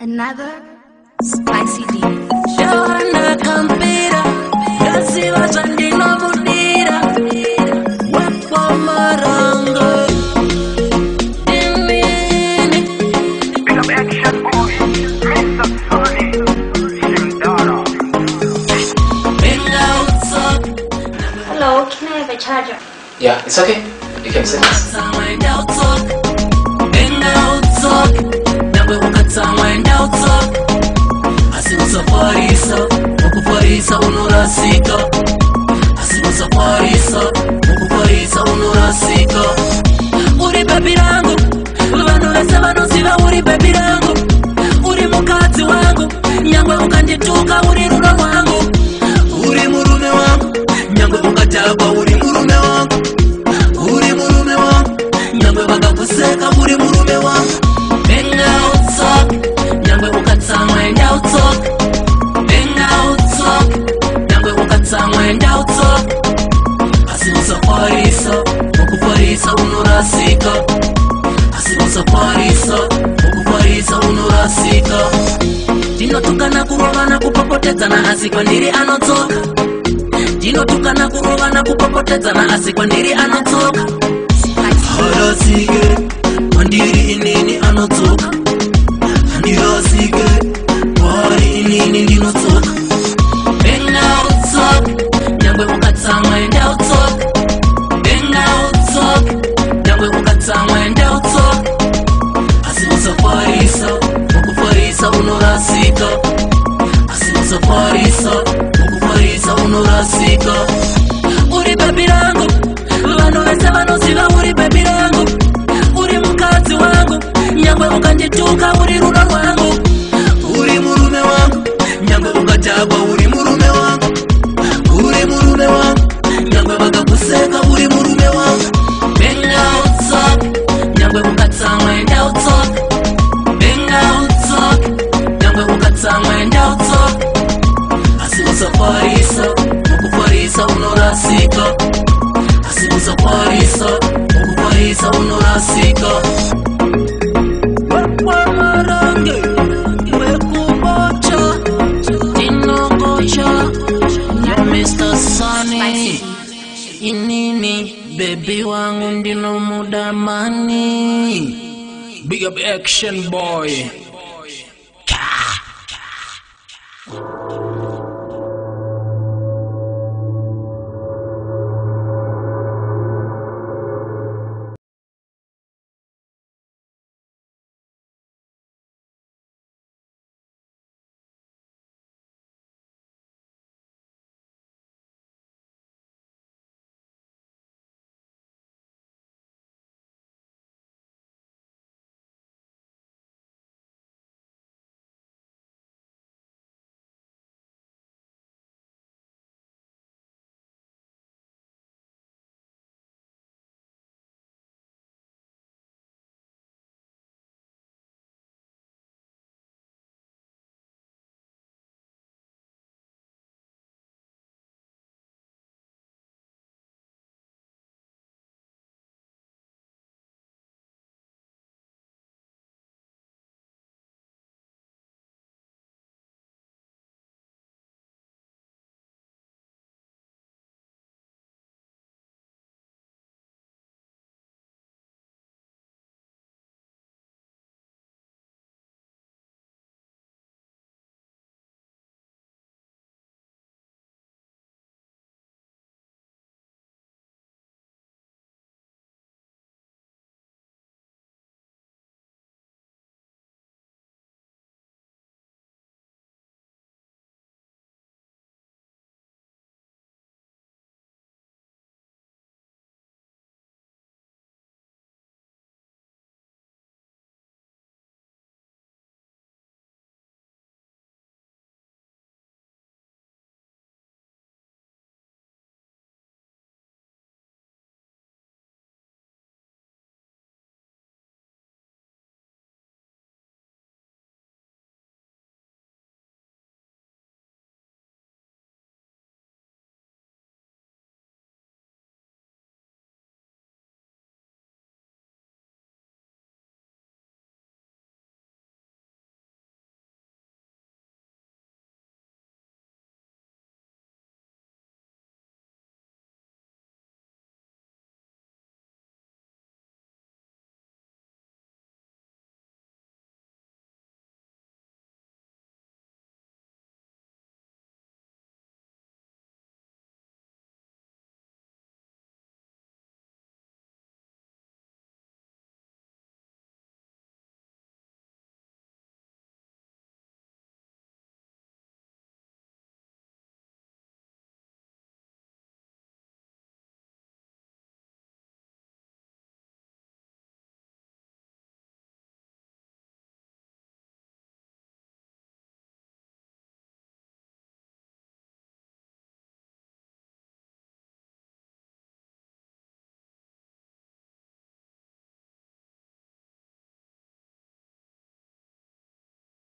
Another spicy D. Johanna Campira, Gaziva Chandina Budira, Wakwa Maranga, Dimini. Big up Action Boy, Mr. Sonny, Shindara. Hello, can I have a charger? Yeah, it's okay. You can sing this. Farisa unurasika asimusa farisa unurasika uri baby langu vanhu vese vanoziva uri baby langu uri mukadzi wangu nyangwe ukandituka uri rudo rwangu uri murume wangu nyangwe ukadhakwa uri murume wangu uri murume wangu nyangwe vakakuseka uri murume wangu engautsoka nyangwe ukatsamwa engautsoka Farisa unurasika asimusa farisa unurasika ndinotukana kurovana kupopotedzana asi kwandiri anotsoka ndinotukana kurovana kupopotedzana asi kwandiri anotsoka harasike kwandiri inini anotsoka handirasike kwari inini ndinotsoka engautsoka nyangwe ukatsamwa endautsoka farisa unurasika asimusa farisa unurasika uri baby langu vanhu vese vanoziva uri baby langu uri mukadzi wangu nyangwe ukandituka uri rudo rwangu uri murume wangu nyangwe ukadhakwa uri murume wangu uri murume wangu nyangwe vakakuseka uri murume wangu engautsoka nyangwe ukatsamwa endautsoka asimusa farisa unurasika asimusa farisa unurasika wakwa marange wekubocha tinokocha ya Mr. Sonny inini baby wangu ndino mudamani. Big up Action Boy.